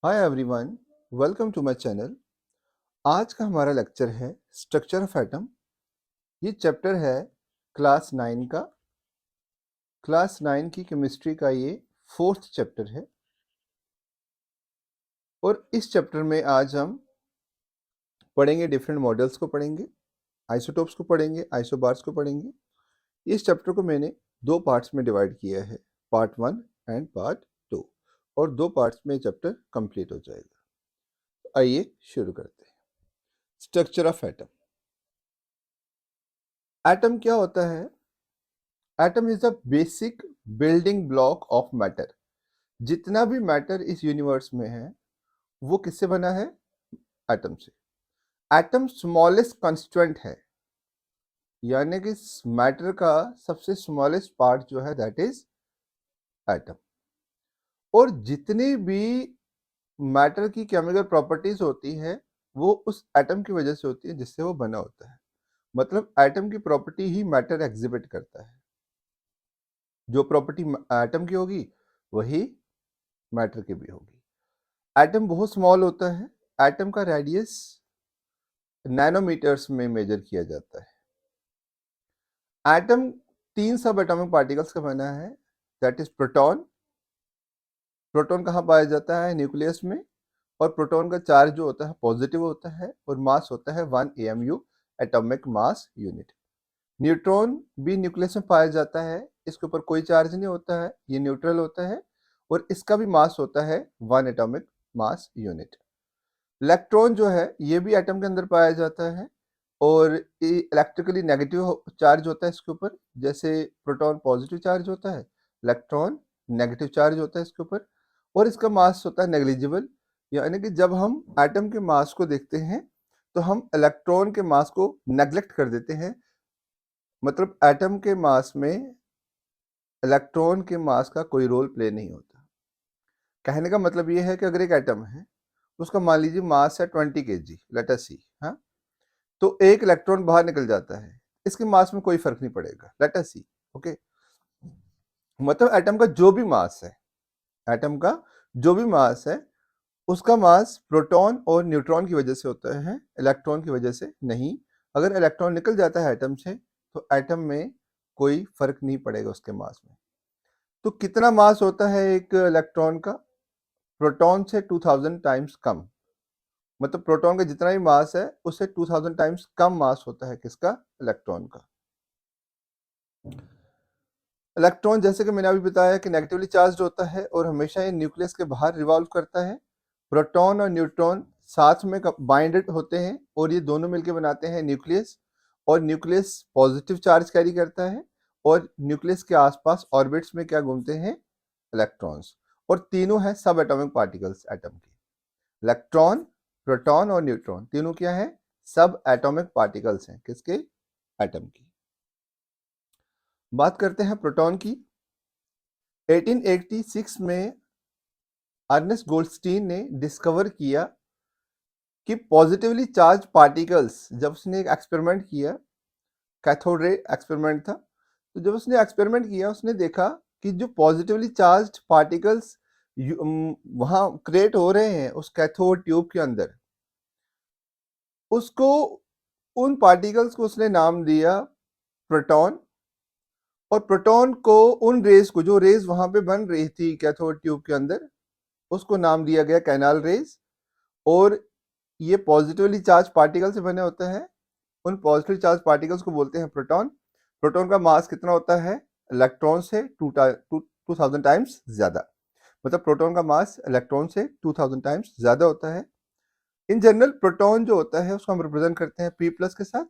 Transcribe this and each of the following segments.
Hi everyone, welcome to my channel. आज का हमारा लेक्चर है स्ट्रक्चर ऑफ एटम। ये चैप्टर है क्लास 9 का। क्लास 9 की केमिस्ट्री का ये 4th चैप्टर है और इस चैप्टर में आज हम पढ़ेंगे डिफरेंट मॉडल्स को पढ़ेंगे, आइसोटोप्स को पढ़ेंगे, आइसोबार्स को पढ़ेंगे। इस चैप्टर को मैंने दो पार्ट्स में डिवाइड किया है, पार्ट 1 एंड पार्ट 2, और दो पार्ट्स में चैप्टर कंप्लीट हो जाएगा। आइए शुरू करते हैं। Structure of atom. एटम क्या होता है? Atom is the basic building block of matter. जितना भी मैटर इस यूनिवर्स में है वो किससे बना है? एटम से। एटम स्मॉलेस्ट कंस्टिट्यूएंट है, यानी कि मैटर का सबसे स्मॉलेस्ट पार्ट जो है दैट इज एटम। और जितनी भी मैटर की केमिकल प्रॉपर्टीज होती है वो उस एटम की वजह से होती है जिससे वो बना होता है। मतलब एटम की प्रॉपर्टी ही मैटर एग्जिबिट करता है। जो प्रॉपर्टी एटम की होगी वही मैटर की भी होगी। एटम बहुत स्मॉल होता है। एटम का रेडियस नैनोमीटर्स में मेजर किया जाता है। एटम 3 सब एटॉमिक पार्टिकल्स का बना है, दैट इज प्रोटॉन। प्रोटॉन कहाँ पाया जाता है? न्यूक्लियस में। और प्रोटॉन का चार्ज जो होता है पॉजिटिव होता है और मास होता है 1 AMU, atomic mass unit. Neutron भी न्यूक्लियस में पाया जाता है। इसके ऊपर कोई चार्ज नहीं होता है, ये न्यूट्रल होता है और इसका भी मास होता है 1 एटॉमिक मास यूनिट। इलेक्ट्रॉन जो है ये भी एटम के अंदर पाया जाता है और इलेक्ट्रिकली नेगेटिव चार्ज होता है इसके ऊपर। जैसे प्रोटॉन पॉजिटिव चार्ज होता है, इलेक्ट्रॉन नेगेटिव चार्ज होता है इसके ऊपर, और इसका मास होता है नेग्लिजिबल। यानी कि जब हम एटम के मास को देखते हैं तो हम इलेक्ट्रॉन के मास को नेग्लेक्ट कर देते हैं। मतलब एटम के मास में इलेक्ट्रॉन के मास का कोई रोल प्ले नहीं होता। कहने का मतलब ये है कि अगर एक एटम है उसका मान लीजिए मास है 20 kg, लेट अस सी, हाँ, तो एक इलेक्ट्रॉन बाहर निकल जाता है, इसके मास में कोई फर्क नहीं पड़ेगा, लेट अस सी। ओके, मतलब एटम का जो भी मास है, एटम का जो भी मास है उसका मास प्रोटॉन और न्यूट्रॉन की वजह से होता है, इलेक्ट्रॉन की वजह से नहीं। अगर इलेक्ट्रॉन निकल जाता है एटम से तो एटम में कोई फर्क नहीं पड़ेगा उसके मास में। तो कितना मास होता है एक इलेक्ट्रॉन का? प्रोटॉन से 2000 टाइम्स कम। मतलब प्रोटॉन का जितना भी मास है उससे 2000 टाइम्स कम मास होता है किसका? इलेक्ट्रॉन का। इलेक्ट्रॉन जैसे कि मैंने अभी बताया कि नेगेटिवली चार्ज होता है और हमेशा ये न्यूक्लियस के बाहर रिवॉल्व करता है। प्रोटॉन और न्यूट्रॉन साथ में बाइंडेड होते हैं और ये दोनों मिलकर बनाते हैं न्यूक्लियस। और न्यूक्लियस पॉजिटिव चार्ज कैरी करता है और न्यूक्लियस के आसपास ऑर्बिट्स में क्या घूमते हैं? इलेक्ट्रॉन्स। और तीनों हैं सब एटॉमिक पार्टिकल्स एटम के। इलेक्ट्रॉन, प्रोटॉन और न्यूट्रॉन तीनों क्या है? सब एटॉमिक पार्टिकल्स हैं किसके? एटम की। बात करते हैं प्रोटॉन की। 1886 में अर्नेस्ट गोल्डस्टीन ने डिस्कवर किया कि पॉजिटिवली चार्ज पार्टिकल्स, जब उसने एक एक्सपेरिमेंट किया, कैथोड रे एक्सपेरिमेंट था, तो जब उसने एक्सपेरिमेंट किया उसने देखा कि जो पॉजिटिवली चार्ज पार्टिकल्स वहां क्रिएट हो रहे हैं उस कैथोड ट्यूब के अंदर, उसको, उन पार्टिकल्स को उसने नाम दिया प्रोटॉन। और प्रोटॉन को, उन रेज को, जो रेज वहां पे बन रही थी कैथोड ट्यूब के अंदर, उसको नाम दिया गया कैनाल रेज। और ये पॉजिटिवली चार्ज पार्टिकल से बने होते हैं। उन पॉजिटिव चार्ज पार्टिकल्स को बोलते हैं प्रोटॉन। प्रोटॉन का मास कितना होता है इलेक्ट्रॉन से? 2000 टाइम्स ज्यादा। मतलब प्रोटॉन का मास इलेक्ट्रॉन से 2000 टाइम्स ज्यादा होता है। इन जनरल प्रोटॉन जो होता है उसको हम रिप्रेजेंट करते हैं P प्लस के साथ,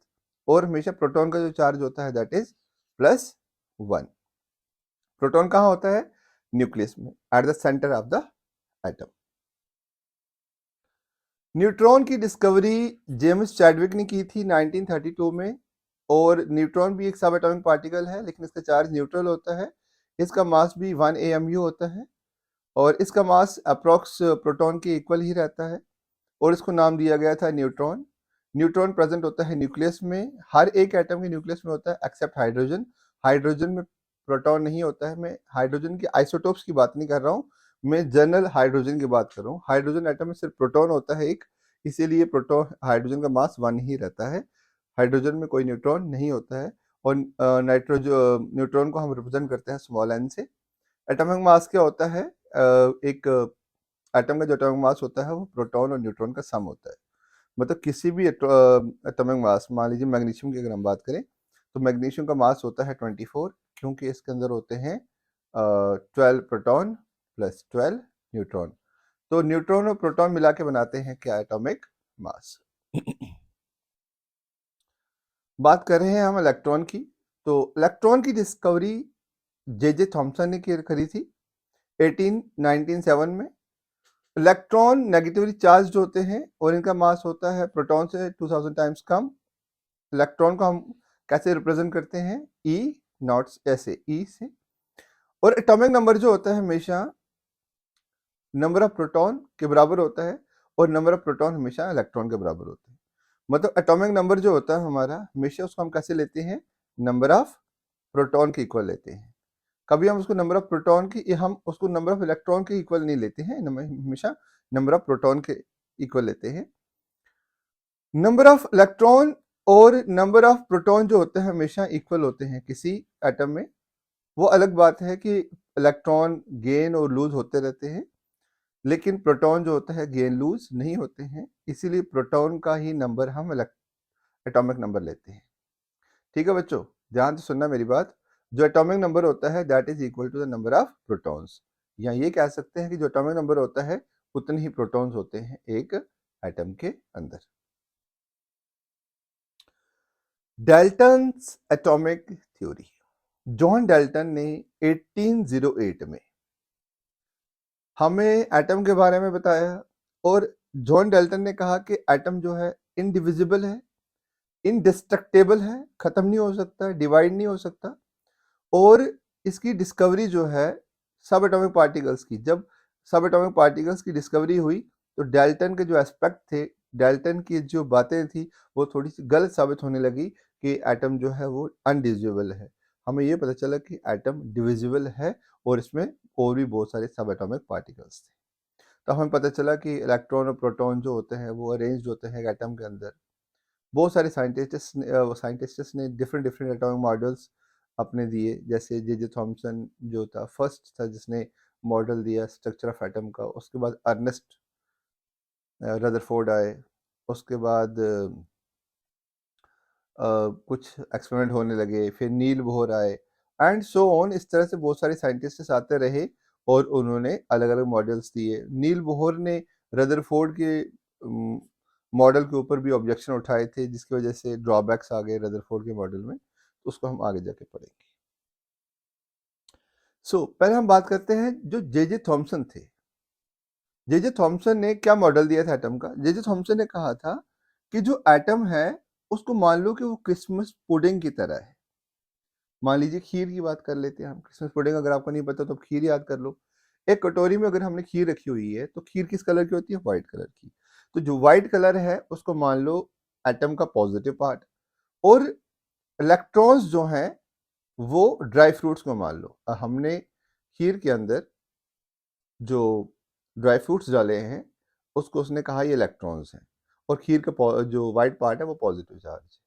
और हमेशा प्रोटॉन का जो चार्ज होता है दैट इज +1। प्रोटॉन कहाँ होता है? न्यूक्लियस में, at the centre of the atom. Neutron की डिस्कवरी जेम्स चैडविक ने की थी 1932 में। और न्यूट्रॉन भी एक सब एटॉमिक पार्टिकल है लेकिन इसका चार्ज न्यूट्रल होता है। इसका मास भी 1 AMU होता है और इसका मास अप्रॉक्स प्रोटॉन के इक्वल ही रहता है और इसको नाम दिया गया था न्यूट्रॉन। न्यूट्रॉन प्रेजेंट होता है न्यूक्लियस में, हर एक एटम के न्यूक्लियस में होता है एक्सेप्ट हाइड्रोजन। हाइड्रोजन में प्रोटॉन नहीं होता है। मैं हाइड्रोजन के आइसोटोप्स की बात नहीं कर रहा हूँ, मैं जनरल हाइड्रोजन की बात कर रहा हूँ। हाइड्रोजन एटम में सिर्फ प्रोटॉन होता है एक, इसीलिए प्रोटॉन हाइड्रोजन का मास 1 ही रहता है। हाइड्रोजन में कोई न्यूट्रॉन नहीं होता है। और नाइट्रोजन न्यूट्रॉन को हम रिप्रेजेंट करते हैं स्मॉल n से। एटॉमिक मास क्या होता है? एक एटम का जो एटॉमिक मास होता है वो प्रोटॉन और न्यूट्रॉन का सम होता है। मतलब किसी भी एटॉमिक मास, मान लीजिए मैग्नीशियम की अगर हम बात करें तो मैग्नीशियम का मास होता है 24, क्योंकि इसके अंदर होते हैं 12 प्रोटॉन प्लस 12 न्यूट्रॉन। तो न्यूट्रॉन और प्रोटॉन मिला के बनाते हैं क्या? Atomic mass. बात कर रहे हैं हम इलेक्ट्रॉन की। तो इलेक्ट्रॉन की डिस्कवरी जे थॉमसन ने करी थी 1897 में। इलेक्ट्रॉन नेगेटिवली चार्ज होते हैं और इनका मास होता है प्रोटॉन से 2000 टाइम्स कम। इलेक्ट्रॉन को हम कैसे रिप्रेजेंट करते हैं? ई नॉट, ऐसे ई से। और एटॉमिक नंबर जो होता है हमेशा नंबर ऑफ प्रोटॉन के बराबर होता है, और नंबर ऑफ प्रोटॉन हमेशा इलेक्ट्रॉन के बराबर होते हैं। मतलब एटॉमिक नंबर जो होता है हमारा, हमेशा उसको हम कैसे लेते हैं? नंबर ऑफ प्रोटॉन के इक्वल लेते हैं। कभी हम उसको नंबर ऑफ प्रोटॉन की, हम उसको नंबर ऑफ इलेक्ट्रॉन के इक्वल नहीं लेते हैं, हमेशा नंबर ऑफ प्रोटॉन के इक्वल लेते हैं। नंबर ऑफ इलेक्ट्रॉन और नंबर ऑफ प्रोटॉन जो होते हैं हमेशा इक्वल होते हैं किसी एटम में। वो अलग बात है कि इलेक्ट्रॉन गेन और लूज होते रहते हैं, लेकिन प्रोटॉन जो होता है गेन लूज नहीं होते हैं, इसीलिए प्रोटॉन का ही नंबर हम एटॉमिक नंबर लेते हैं। ठीक है बच्चों, ध्यान से सुनना मेरी बात। जो एटॉमिक नंबर होता है that is equal to the number of protons, या ये कह सकते हैं कि जो एटॉमिक नंबर होता है उतने ही प्रोटॉन्स होते हैं एक एटम के अंदर। Dalton's atomic theory. John Dalton ने 1808 में हमें एटम के बारे में बताया, और जॉन डाल्टन ने कहा कि एटम जो है इनडिविजिबल है, इनडिस्ट्रक्टेबल है, खत्म नहीं हो सकता, डिवाइड नहीं हो सकता। और इसकी डिस्कवरी जो है सब एटॉमिक पार्टिकल्स की, जब सब एटॉमिक पार्टिकल्स की डिस्कवरी हुई तो डाल्टन के जो एस्पेक्ट थे, डाल्टन की जो बातें थी, वो थोड़ी सी गलत साबित होने लगी कि एटम जो है वो अनडिविजिबल है। हमें ये पता चला कि एटम डिविजिबल है, और इसमें और भी बहुत सारे सब एटॉमिक पार्टिकल्स थे। तो हमें पता चला कि इलेक्ट्रॉन और प्रोटॉन जो होते हैं वो अरेंज्ड होते हैं एटम के अंदर। बहुत सारे साइंटिस्ट्स ने डिफरेंट डिफरेंट एटॉमिक मॉडल्स अपने दिए, जैसे जे थॉमसन जो था फर्स्ट था जिसने मॉडल दिया स्ट्रक्चर ऑफ एटम का। उसके बाद अर्नेस्ट रदरफोर्ड आए, उसके बाद कुछ एक्सपेरिमेंट होने लगे, फिर नील बोहर आए, एंड सो ऑन। इस तरह से बहुत सारे साइंटिस्ट आते रहे और उन्होंने अलग अलग मॉडल्स दिए। नील बोहर ने रदरफोर्ड के मॉडल के ऊपर भी ऑब्जेक्शन उठाए थे, जिसकी वजह से ड्रॉबैक्स आ गए रदरफोर्ड के मॉडल में, तो उसको हम आगे जाके पढ़ेंगे। पहले हम बात करते हैं जो जे थॉमसन थे। जे थॉमसन ने क्या मॉडल दिया था एटम का? जे थॉमसन ने कहा था कि जो एटम है उसको मान लो कि वो क्रिसमस पुडिंग की तरह है। मान लीजिए खीर की बात कर लेते हैं हम। क्रिसमस पुडिंग अगर आपको नहीं पता तो आप खीर याद कर लो। एक कटोरी में अगर हमने खीर रखी हुई है तो खीर किस कलर की होती है? व्हाइट कलर की। तो जो व्हाइट कलर है उसको मान लो एटम का पॉजिटिव पार्ट, और इलेक्ट्रॉन्स जो हैं वो ड्राई फ्रूट्स को मान लो। हमने खीर के अंदर जो ड्राई फ्रूट्स डाले हैं उसको उसने कहा ये इलेक्ट्रॉन्स हैं, और खीर का जो व्हाइट पार्ट है वो पॉजिटिव चार्ज है।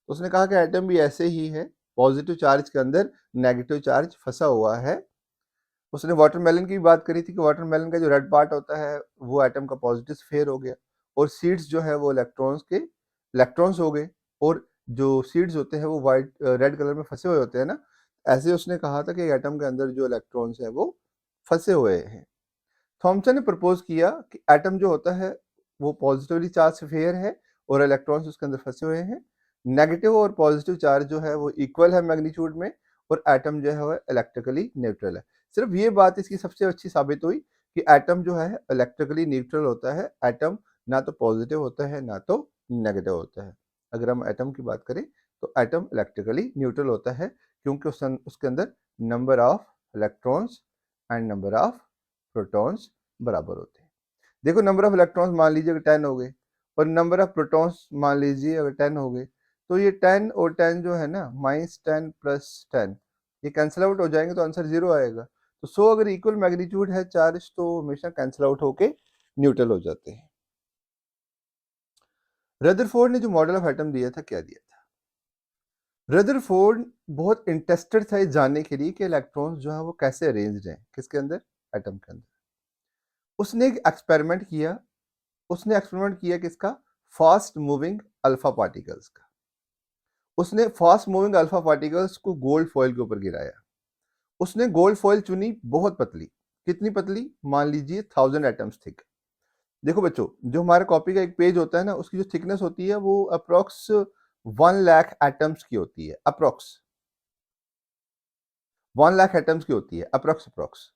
उसने कहा कि एटम भी ऐसे ही है, पॉजिटिव चार्ज के अंदर नेगेटिव चार्ज फंसा हुआ है। उसने वाटरमेलन की बात करी थी कि वाटरमेलन का जो रेड पार्ट होता है वो एटम का पॉजिटिव स्फीयर हो गया, और सीड्स जो है वो इलेक्ट्रॉन्स हो गए, और जो सीड्स होते हैं वो वाइट रेड कलर में फंसे हुए होते हैं ना। ऐसे उसने कहा था कि एटम के अंदर जो इलेक्ट्रॉन्स हैं वो फंसे हुए हैं। थॉमसन ने प्रपोज किया कि एटम जो होता है वो पॉजिटिवली चार्ज स्फीयर है और इलेक्ट्रॉन्स उसके अंदर फंसे हुए हैं। नेगेटिव और पॉजिटिव चार्ज जो है वो इक्वल है मैग्नीट्यूड में, और एटम जो है वो इलेक्ट्रिकली न्यूट्रल है। सिर्फ ये बात इसकी सबसे अच्छी साबित हुई कि एटम जो है इलेक्ट्रिकली न्यूट्रल होता है। एटम ना तो पॉजिटिव होता है ना तो नेगेटिव होता है। अगर हम एटम की बात करें तो एटम इलेक्ट्रिकली न्यूट्रल होता है, क्योंकि उसके अंदर number of electrons and number of protons बराबर होते हैं। देखो, नंबर ऑफ इलेक्ट्रॉन्स मान लीजिए अगर 10 हो गए, और नंबर ऑफ प्रोटॉन्स मान लीजिए अगर 10 हो गए, तो ये 10 और 10 जो है ना, -10 + 10, ये कैंसिल आउट हो जाएंगे तो आंसर 0 आएगा। तो 100 अगर इक्वल मैग्नीट्यूड है चार्ज तो हमेशा कैंसिल आउट होके न्यूट्रल हो जाते हैं। रदरफोर्ड ने जो मॉडल ऑफ एटम दिया था, क्या दिया था? रदरफोर्ड बहुत इंटरेस्टेड था इस जानने के लिए कि इलेक्ट्रॉन्स जो है वो कैसे अरेंज्ड हैं, किसके अंदर? एटम के अंदर। उसने एक एक्सपेरिमेंट किया किसका? फास्ट मूविंग अल्फा पार्टिकल्स का। उसने फास्ट मूविंग अल्फा पार्टिकल्स को गोल्ड फॉइल के ऊपर गिराया। उसने गोल्ड फॉइल चुनी बहुत पतली। कितनी पतली? मान लीजिए 1000 एटम्स थिक। देखो बच्चों, जो हमारे कॉपी का एक पेज होता है ना, उसकी जो थिकनेस होती है वो अप्रोक्स 1 लाख एटम्स की होती है। अप्रोक्स 1 लाख एटम्स की होती है, अप्रोक्स।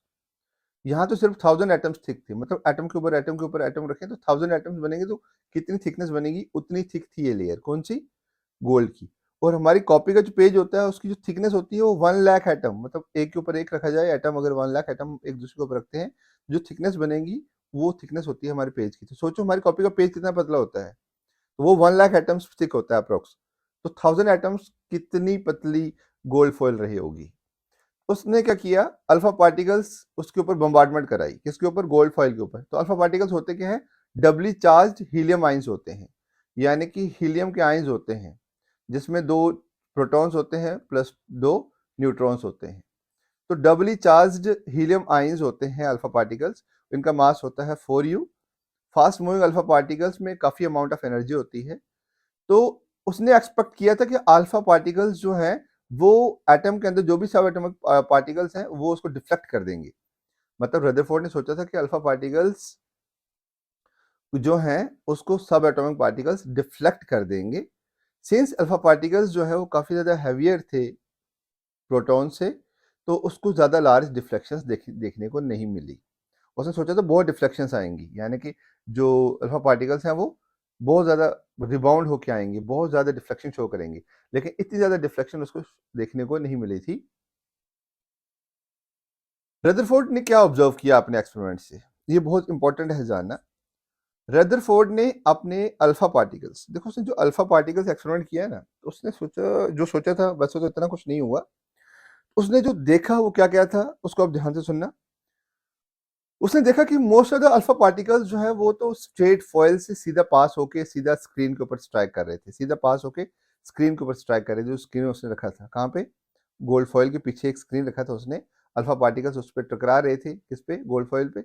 यहाँ तो सिर्फ 1000 एटम्स थिक थे, मतलब एटम के ऊपर एटम के ऊपर एटम रखें तो 1000 एटम्स बनेंगे, तो कितनी थिकनेस बनेगी? उतनी थिक थी ये लेयर। कौन सी? गोल्ड की। और हमारी कॉपी का जो पेज होता है उसकी जो थिकनेस होती है वो 1 लाख एटम, मतलब एक के ऊपर एक रखा जाए एटम, अगर 1 लाख एटम एक दूसरे के ऊपर रखते हैं, जो थिकनेस बनेगी वो थिकनेस होती है हमारे पेज की। तो सोचो हमारी कॉपी का पेज कितना पतला होता है, तो वो 1 लाख एटम्स थिक होता है अप्रोक्स। तो 1000 एटम्स कितनी पतली गोल्ड फॉइल रही होगी। उसने क्या किया? अल्फा पार्टिकल्स उसके ऊपर बम्बार्डमेंट कराई। किसके ऊपर? गोल्ड फॉइल के ऊपर। तो अल्फा पार्टिकल्स होते क्या है? डबली चार्ज हीलियम आइंस होते हैं, यानी कि हीलियम के आइंस होते हैं जिसमें 2 प्रोटॉन्स होते हैं प्लस 2 न्यूट्रॉन्स होते हैं। तो डबली चार्ज्ड हीलियम आइंस होते हैं अल्फा पार्टिकल्स। इनका मास होता है 4u। Fast moving alpha particles में काफी अमाउंट ऑफ एनर्जी होती है। तो उसने एक्सपेक्ट किया था कि अल्फा पार्टिकल्स जो हैं वो एटम के अंदर जो भी सब एटॉमिक पार्टिकल्स हैं वो उसको डिफ्लेक्ट कर देंगे। मतलब रदरफोर्ड ने सोचा था कि अल्फा पार्टिकल्स जो हैं उसको सब एटॉमिक पार्टिकल्स डिफ्लेक्ट कर देंगे। सिंस अल्फा पार्टिकल्स जो है वो काफी ज्यादा हैवियर थे प्रोटॉन से, तो उसको ज्यादा लार्ज डिफ्लेक्शंस देखने को नहीं मिली। उसने सोचा था बहुत डिफ्लेक्शंस आएंगी, यानी कि जो अल्फा पार्टिकल्स हैं वो बहुत ज़्यादा रिबाउंड होके आएंगे, बहुत ज़्यादा डिफ्लेक्शन शो करेंगे, लेकिन इतनी ज़्यादा डिफ्लेक्शन उसको देखने को नहीं मिली थी। रदरफोर्ड ने क्या ऑब्जर्व किया अपने एक्सपेरिमेंट से, ये बहुत इंपॉर्टेंट है जानना। रदरफोर्ड ने अपने अल्फा पार्टिकल्स, देखो उसने जो अल्फा पार्टिकल्स एक्सपेरिमेंट किया है ना, तो उसने सोचा था वैसे तो इतना कुछ नहीं हुआ। उसने जो देखा वो क्या क्या था उसको अब ध्यान से सुनना। उसने देखा कि most of the alpha particles जो है वो तो स्ट्रेट फॉइल से सीधा पास होके सीधा स्क्रीन के ऊपर स्ट्राइक कर रहे थे, सीधा पास होके स्क्रीन के ऊपर स्ट्राइक कर रहे थे। जो स्क्रीन उसने रखा था कहाँ पे? गोल्ड फॉइल के पीछे एक स्क्रीन रखा था उसने। अल्फा पार्टिकल्स उस पर टकरा रहे थे, किस पे? गोल्ड फॉइल पे।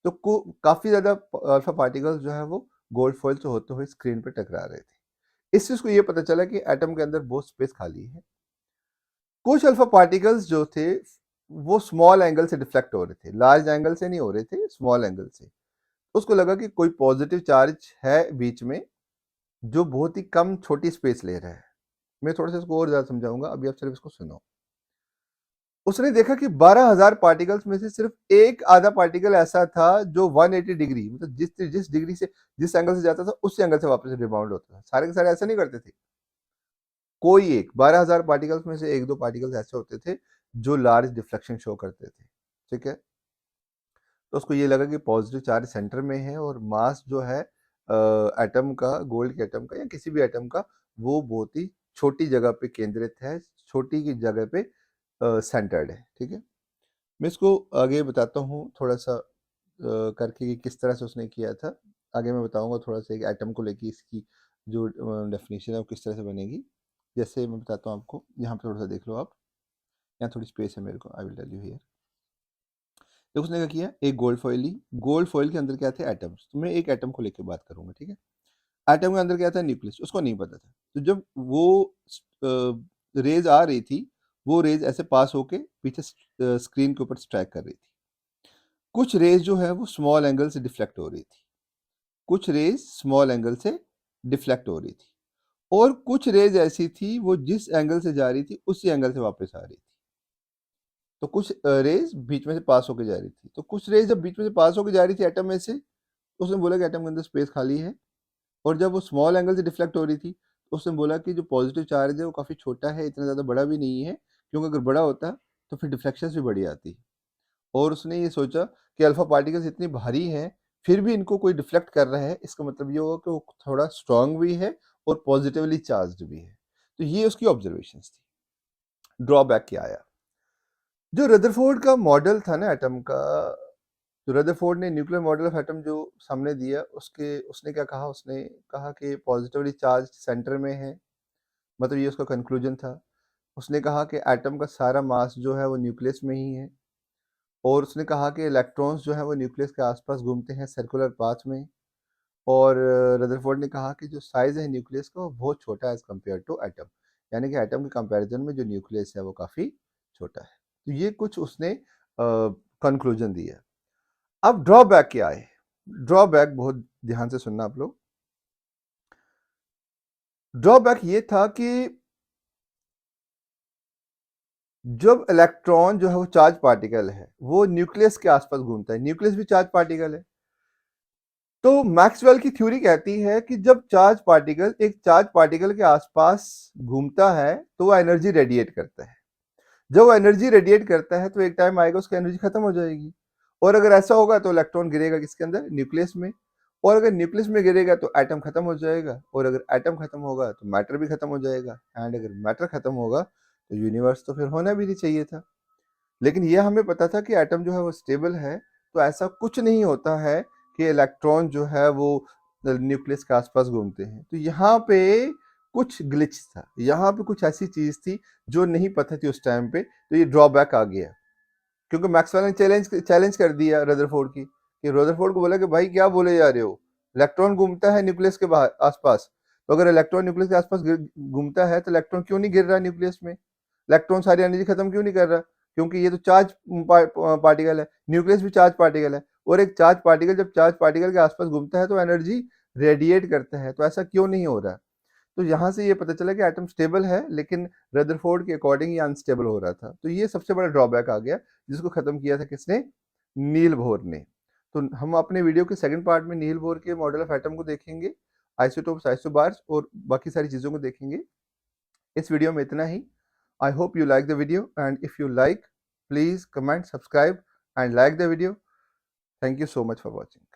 तो काफी ज्यादा अल्फा पार्टिकल्स जो है वो गोल्ड फॉइल से होते हुए स्क्रीन पे टकरा रहे थे। इससे उसको ये पता चला कि एटम के अंदर बहुत स्पेस खाली है। कुछ अल्फा पार्टिकल्स जो थे वो स्मॉल एंगल से डिफ्लेक्ट हो रहे थे, लार्ज एंगल से नहीं हो रहे थे, स्मॉल एंगल से। उसको लगा कि कोई पॉजिटिव चार्ज है बीच में जो बहुत ही कम छोटी स्पेस ले रहा है। मैं थोड़ा सा इसको और ज्यादा समझाऊंगा, अभी आप सिर्फ इसको सुनो। उसने देखा कि 12,000 पार्टिकल्स में से सिर्फ एक आधा पार्टिकल ऐसा था जो 180 डिग्री, मतलब जिस डिग्री से जिस एंगल से जाता था उसी एंगल से वापस रिबाउंड होता था। सारे के सारे ऐसा नहीं करते थे। कोई एक 12,000 पार्टिकल्स में से एक दो पार्टिकल्स ऐसे होते थे जो लार्ज डिफ्लेक्शन शो करते थे। ठीक है, तो उसको ये लगा कि पॉजिटिव चार्ज सेंटर में है और मास जो है एटम का, गोल्ड के एटम का या किसी भी एटम का, वो बहुत ही छोटी जगह पे केंद्रित है, छोटी की जगह पे सेंटर्ड है। ठीक है, मैं इसको आगे बताता हूँ थोड़ा सा करके कि किस तरह से उसने किया था। आगे मैं बताऊंगा थोड़ा सा एक एटम को लेके इसकी जो डेफिनेशन है वो किस तरह से बनेगी। जैसे मैं बताता हूँ आपको, यहाँ पे थोड़ा सा देख लो आप, यहाँ थोड़ी स्पेस है मेरे को, I will tell you here. देखो उसने क्या किया, एक गोल्ड फॉइल ली। गोल्ड फॉइल के अंदर क्या थे? एटम्स। तो मैं एक एटम को लेकर बात करूंगा, ठीक है। एटम के अंदर क्या था? न्यूक्लियस। उसको नहीं पता था। तो जब वो रेज आ रही थी, वो रेज ऐसे पास होके पीछे स्क्रीन के ऊपर स्ट्राइक कर रही थी। कुछ रेज जो है वो स्मॉल एंगल से डिफ्लेक्ट हो रही थी, कुछ रेज स्मॉल एंगल से डिफ्लेक्ट हो रही थी, और कुछ रेज ऐसी थी वो जिस एंगल से जा रही थी उसी एंगल से वापस आ रही थी। तो कुछ रेज बीच में से पास होके जा रही थी। तो कुछ रेज जब बीच में से पास होके जा रही थी एटम में से, तो उसने बोला कि एटम के अंदर स्पेस खाली है। और जब वो स्मॉल एंगल से डिफ्लेक्ट हो रही थी तो उसने बोला कि जो पॉजिटिव चार्ज है वो काफ़ी छोटा है, इतना ज़्यादा बड़ा भी नहीं है, क्योंकि अगर बड़ा होता तो फिर डिफ्लेक्शन भी बड़ी आती। और उसने ये सोचा कि अल्फा पार्टिकल्स इतनी भारी हैं फिर भी इनको कोई डिफ्लेक्ट कर रहा है, इसका मतलब ये होगा कि वो थोड़ा स्ट्रांग भी है और पॉजिटिवली चार्ज भी है। तो ये उसकी ऑब्जर्वेशन थी। ड्रॉबैक क्या आया? जो रदरफोर्ड का मॉडल था ना एटम का, तो रदरफोर्ड ने न्यूक्लियर मॉडल ऑफ एटम जो सामने दिया, उसने क्या कहा, उसने कहा कि पॉजिटिवली चार्ज सेंटर में है, मतलब ये उसका कंक्लूजन था। उसने कहा कि एटम का सारा मास जो है वो न्यूक्लियस में ही है, और उसने कहा कि इलेक्ट्रॉन्स जो है वो न्यूक्लियस के आसपास घूमते हैं सर्कुलर पाथ में। और रदरफोर्ड ने कहा कि जो साइज है न्यूक्लियस का वो बहुत छोटा है एज कम्पेयर टू एटम, यानी कि एटम के कंपैरिजन में जो न्यूक्लियस है वो काफ़ी छोटा है। तो ये कुछ उसने कंक्लूजन दिया। अब ड्रॉबैक क्या है? ड्रॉबैक बहुत ध्यान से सुनना आप लोग। ड्रॉबैक ये था कि जब इलेक्ट्रॉन जो है वो चार्ज पार्टिकल है, वो न्यूक्लियस के आसपास घूमता है, न्यूक्लियस भी चार्ज पार्टिकल है। तो मैक्सवेल की थ्योरी कहती है कि जब एक चार्ज पार्टिकल के आसपास घूमता है तो वो एनर्जी रेडिएट करता है। जब वो एनर्जी रेडिएट करता है तो एक टाइम आएगा उसकी एनर्जी खत्म हो जाएगी, और अगर ऐसा होगा तो इलेक्ट्रॉन गिरेगा किसके अंदर? न्यूक्लियस में। और अगर न्यूक्लियस में गिरेगा तो एटम खत्म हो जाएगा, और अगर एटम खत्म होगा तो मैटर भी खत्म हो जाएगा, एंड अगर मैटर खत्म होगा तो यूनिवर्स तो फिर होना भी नहीं चाहिए था। लेकिन ये हमें पता था कि एटम जो है वो स्टेबल है, तो ऐसा कुछ नहीं होता है कि इलेक्ट्रॉन जो है वो न्यूक्लियस के आसपास घूमते हैं। तो यहाँ पे कुछ ग्लिच था, यहाँ पे कुछ ऐसी चीज थी जो नहीं पता थी उस टाइम पे, तो ये ड्रॉबैक आ गया। क्योंकि मैक्सवेल ने चैलेंज कर दिया रदरफोर्ड की, कि रदरफोर्ड को बोला कि भाई क्या बोले जा रहे हो, इलेक्ट्रॉन घूमता है न्यूक्लियस के बाहर आसपास, तो अगर इलेक्ट्रॉन न्यूक्लियस के आसपास घूमता है तो इलेक्ट्रॉन क्यों नहीं गिर रहा न्यूक्लियस में? इलेक्ट्रॉन सारी एनर्जी खत्म क्यों नहीं कर रहा? क्योंकि ये तो चार्ज पार्टिकल है, न्यूक्लियस भी चार्ज पार्टिकल है, और एक चार्ज पार्टिकल जब चार्ज पार्टिकल के आसपास घूमता है तो एनर्जी रेडिएट करता है, तो ऐसा क्यों नहीं हो रहा? तो यहाँ से ये पता चला कि एटम स्टेबल है, लेकिन रदरफोर्ड के अकॉर्डिंग ये अनस्टेबल हो रहा था। तो ये सबसे बड़ा ड्रॉबैक आ गया, जिसको खत्म किया था किसने? नील बोर ने। तो हम अपने वीडियो के सेकंड पार्ट में नील बोर के मॉडल ऑफ एटम को देखेंगे, आइसोटोप्स, आइसोबार्स और बाकी सारी चीज़ों को देखेंगे। इस वीडियो में इतना ही। I hope you like the video, and if you like, please comment, subscribe and like the video. Thank you so much for watching.